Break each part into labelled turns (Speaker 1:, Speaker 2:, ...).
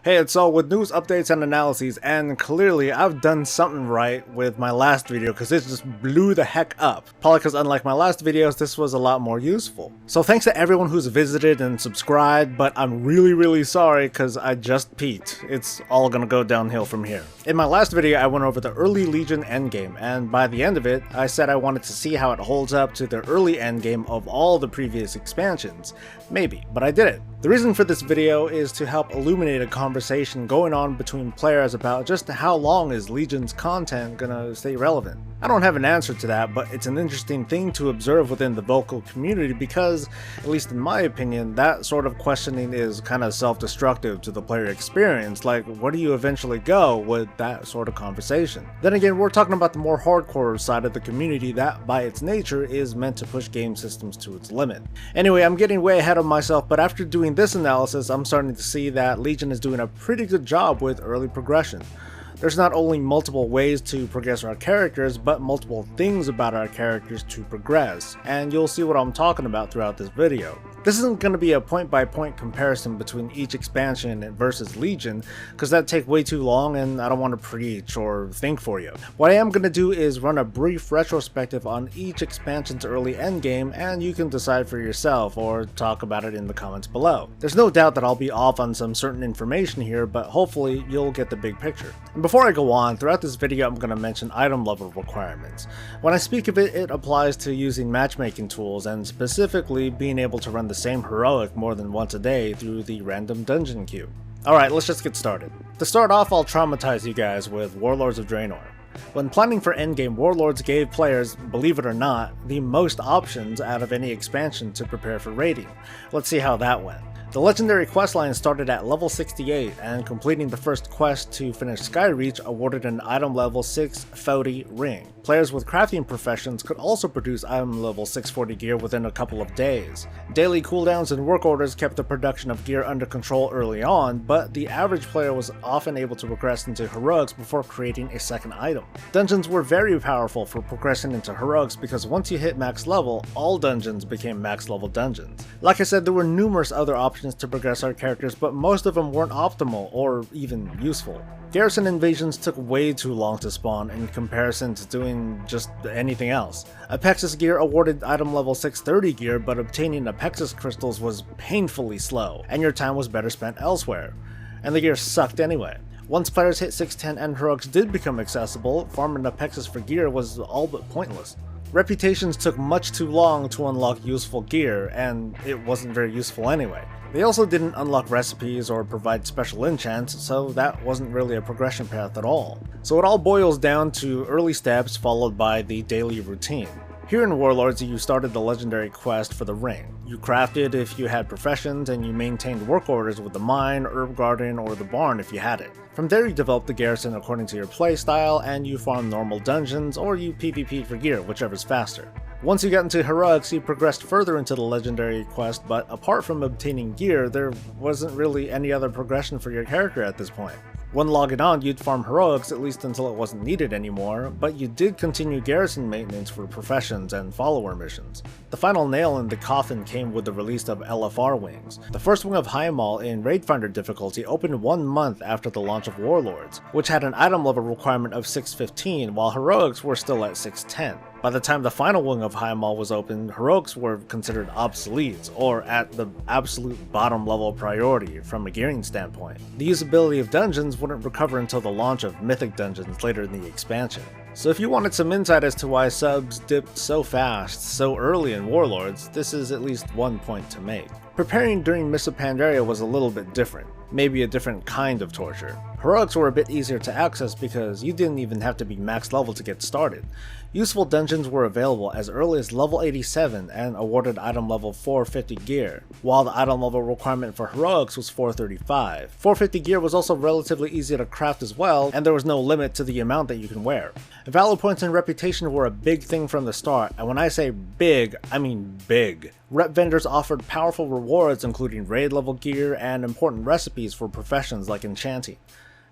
Speaker 1: Hey, it's all with news, updates, and analyses, and clearly I've done something right with my last video because it just blew the heck up. Probably because unlike my last videos, this was a lot more useful. So thanks to everyone who's visited and subscribed, but I'm really sorry because I just peaked. It's all gonna go downhill from here. In my last video, I went over the early Legion endgame, and by the end of it, I said I wanted to see how it holds up to the early endgame of all the previous expansions. Maybe, but I did it. The reason for this video is to help illuminate a conversation going on between players about just how long is Legion's content gonna stay relevant. I don't have an answer to that, but it's an interesting thing to observe within the vocal community because, at least in my opinion, that sort of questioning is kind of self-destructive to the player experience. Like, where do you eventually go with that sort of conversation? Then again, we're talking about the more hardcore side of the community that, by its nature, is meant to push game systems to its limit. Anyway, I'm getting way ahead of myself, but after doing this analysis, I'm starting to see that Legion is doing a pretty good job with early progression. There's not only multiple ways to progress our characters, but multiple things about our characters to progress, and you'll see what I'm talking about throughout this video. This isn't going to be a point-by-point comparison between each expansion versus Legion, because that'd take way too long and I don't want to preach or think for you. What I am going to do is run a brief retrospective on each expansion's early endgame, and you can decide for yourself or talk about it in the comments below. There's no doubt that I'll be off on some certain information here, but hopefully you'll get the big picture. And before I go on, throughout this video I'm going to mention item level requirements. When I speak of it, it applies to using matchmaking tools and specifically being able to run the same heroic more than once a day through the random dungeon queue. Alright, let's just get started. To start off, I'll traumatize you guys with Warlords of Draenor. When planning for endgame, Warlords gave players, believe it or not, the most options out of any expansion to prepare for raiding. Let's see how that went. The legendary questline started at level 68, and completing the first quest to finish Skyreach awarded an item level 640 ring. Players with crafting professions could also produce item level 640 gear within a couple of days. Daily cooldowns and work orders kept the production of gear under control early on, but the average player was often able to progress into heroics before creating a second item. Dungeons were very powerful for progressing into heroics because once you hit max level, all dungeons became max level dungeons. Like I said, there were numerous other options to progress our characters, but most of them weren't optimal or even useful. Garrison invasions took way too long to spawn in comparison to doing just anything else. Apexis gear awarded item level 630 gear, but obtaining Apexis crystals was painfully slow, and your time was better spent elsewhere. And the gear sucked anyway. Once players hit 610 and heroics did become accessible, farming Apexis for gear was all but pointless. Reputations took much too long to unlock useful gear, and it wasn't very useful anyway. They also didn't unlock recipes or provide special enchants, so that wasn't really a progression path at all. So it all boils down to early steps followed by the daily routine. Here in Warlords, you started the legendary quest for the ring. You crafted if you had professions, and you maintained work orders with the mine, herb garden, or the barn if you had it. From there you developed the garrison according to your playstyle, and you farmed normal dungeons, or you PvP'd for gear, whichever's faster. Once you got into heroics, you progressed further into the legendary quest, but apart from obtaining gear, there wasn't really any other progression for your character at this point. When logging on, you'd farm heroics at least until it wasn't needed anymore, but you did continue garrison maintenance for professions and follower missions. The final nail in the coffin came with the release of LFR wings. The first wing of Heimal in Raid Finder difficulty opened 1 month after the launch of Warlords, which had an item level requirement of 615 while heroics were still at 610. By the time the final wing of Heimal was opened, heroics were considered obsolete, or at the absolute bottom level priority from a gearing standpoint. The usability of dungeons wouldn't recover until the launch of mythic dungeons later in the expansion. So if you wanted some insight as to why subs dipped so fast, so early in Warlords, this is at least one point to make. Preparing during Mists of Pandaria was a little bit different, maybe a different kind of torture. Heroics were a bit easier to access because you didn't even have to be max level to get started. Useful dungeons were available as early as level 87 and awarded item level 450 gear, while the item level requirement for heroics was 435. 450 gear was also relatively easy to craft as well, and there was no limit to the amount that you can wear. Valor points and reputation were a big thing from the start, and when I say big, I mean big. Rep vendors offered powerful rewards including raid level gear and important recipes for professions like enchanting.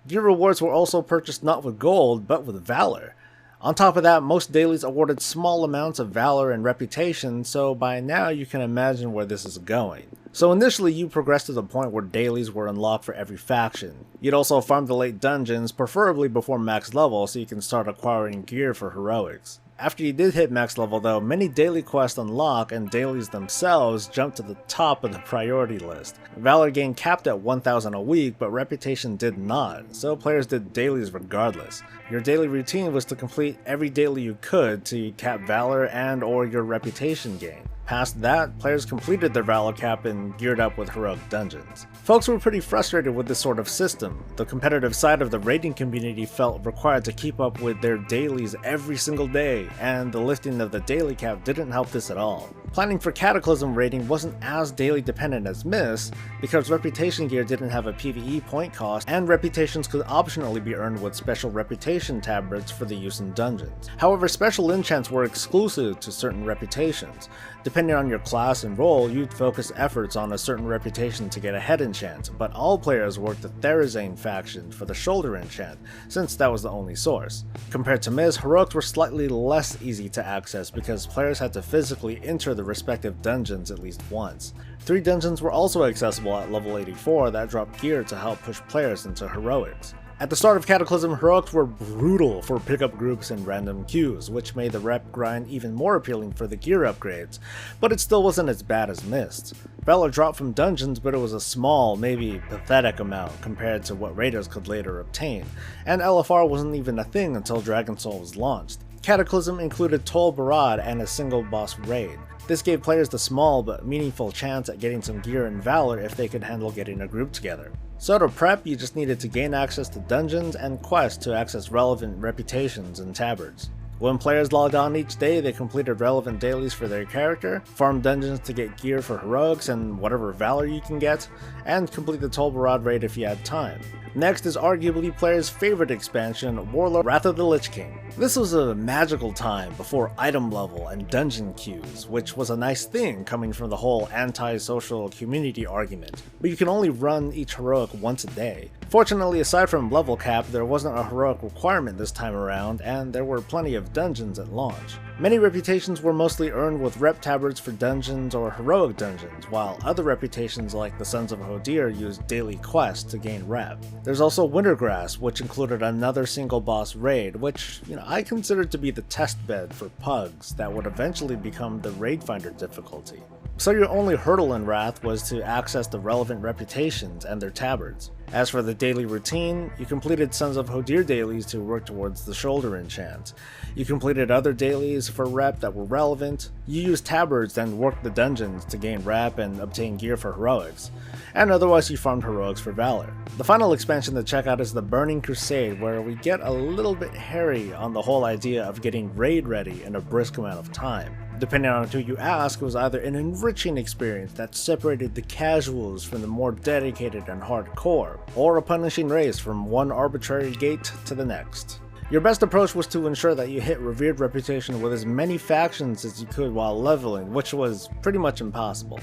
Speaker 1: Gear rewards were also purchased not with gold, but with valor. On top of that, most dailies awarded small amounts of valor and reputation, so by now you can imagine where this is going. So initially you progressed to the point where dailies were unlocked for every faction. You'd also farm the late dungeons, preferably before max level, so you can start acquiring gear for heroics. After you did hit max level though, many daily quests unlock and dailies themselves jump to the top of the priority list. Valor gained capped at 1,000 a week, but Reputation did not, so players did dailies regardless. Your daily routine was to complete every daily you could to cap Valor and or your Reputation gain. Past that, players completed their Valor cap and geared up with heroic dungeons. Folks were pretty frustrated with this sort of system. The competitive side of the raiding community felt required to keep up with their dailies every single day, and the lifting of the daily cap didn't help this at all. Planning for Cataclysm raiding wasn't as daily dependent as Myths, because Reputation gear didn't have a PvE point cost, and reputations could optionally be earned with special reputation tabards for the use in dungeons. However, special enchants were exclusive to certain reputations. Depending on your class and role, you'd focus efforts on a certain reputation to get a head enchant, but all players worked the Therazane faction for the shoulder enchant, since that was the only source. Compared to Myths, heroics were slightly less easy to access because players had to physically enter the respective dungeons at least once. 3 dungeons were also accessible at level 84 that dropped gear to help push players into heroics. At the start of Cataclysm, heroics were brutal for pickup groups and random queues, which made the rep grind even more appealing for the gear upgrades, but it still wasn't as bad as Myths. Valor dropped from dungeons, but it was a small, maybe pathetic amount compared to what raiders could later obtain, and LFR wasn't even a thing until Dragon Soul was launched. Cataclysm included Tol Barad and a single boss raid. This gave players the small but meaningful chance at getting some gear in Valor if they could handle getting a group together. So to prep, you just needed to gain access to dungeons and quests to access relevant reputations and tabards. When players logged on each day, they completed relevant dailies for their character, farmed dungeons to get gear for heroics and whatever valor you can get, and complete the Tol Barad raid if you had time. Next is arguably players' favorite expansion, Warlords Wrath of the Lich King. This was a magical time before item level and dungeon queues, which was a nice thing coming from the whole anti-social community argument, but you can only run each heroic once a day. Fortunately, aside from level cap, there wasn't a heroic requirement this time around, and there were plenty of dungeons at launch. Many reputations were mostly earned with rep tabards for dungeons or heroic dungeons, while other reputations like the Sons of Hodir used daily quests to gain rep. There's also Wintergrass, which included another single boss raid, which I considered to be the test bed for pugs that would eventually become the raid finder difficulty. So your only hurdle in Wrath was to access the relevant reputations and their tabards. As for the daily routine, you completed Sons of Hodir dailies to work towards the shoulder enchant. You completed other dailies for rep that were relevant. You used tabards and worked the dungeons to gain rep and obtain gear for heroics. And otherwise you farmed heroics for valor. The final expansion to check out is the Burning Crusade, where we get a little bit hairy on the whole idea of getting raid ready in a brisk amount of time. Depending on who you ask, it was either an enriching experience that separated the casuals from the more dedicated and hardcore, or a punishing race from one arbitrary gate to the next. Your best approach was to ensure that you hit revered reputation with as many factions as you could while leveling, which was pretty much impossible.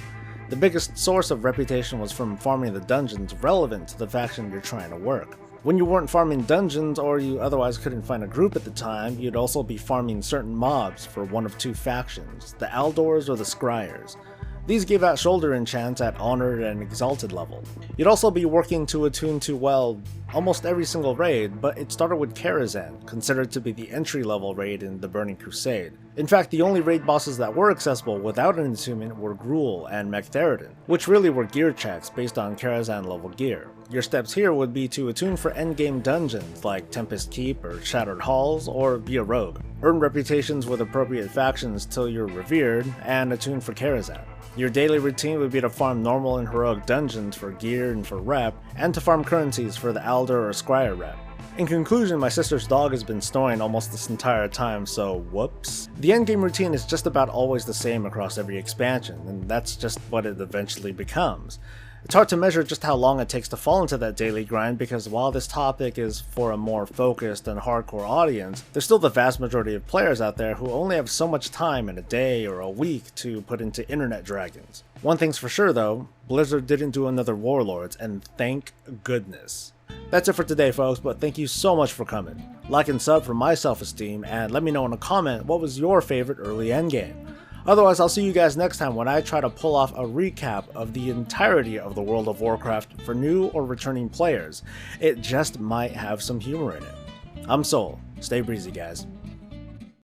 Speaker 1: The biggest source of reputation was from farming the dungeons relevant to the faction you're trying to work. When you weren't farming dungeons or you otherwise couldn't find a group at the time, you'd also be farming certain mobs for one of 2 factions, the Aldors or the Scryers. These gave out shoulder enchants at Honored and Exalted level. You'd also be working to attune to, well, almost every single raid, but it started with Karazhan, considered to be the entry-level raid in the Burning Crusade. In fact, the only raid bosses that were accessible without an attunement were Gruul and Magtheridon, which really were gear checks based on Karazhan level gear. Your steps here would be to attune for endgame dungeons like Tempest Keep or Shattered Halls, or be a rogue. Earn reputations with appropriate factions till you're revered, and attune for Karazhan. Your daily routine would be to farm normal and heroic dungeons for gear and for rep, and to farm currencies for the Aldor or Scryer rep. In conclusion, my sister's dog has been snoring almost this entire time, so whoops. The endgame routine is just about always the same across every expansion, and that's just what it eventually becomes. It's hard to measure just how long it takes to fall into that daily grind, because while this topic is for a more focused and hardcore audience, there's still the vast majority of players out there who only have so much time in a day or a week to put into internet dragons. One thing's for sure though, Blizzard didn't do another Warlords, and thank goodness. That's it for today folks, but thank you so much for coming. Like and sub for my self-esteem, and let me know in a comment what was your favorite early endgame. Otherwise, I'll see you guys next time when I try to pull off a recap of the entirety of the World of Warcraft for new or returning players. It just might have some humor in it. I'm Soul. Stay breezy, guys.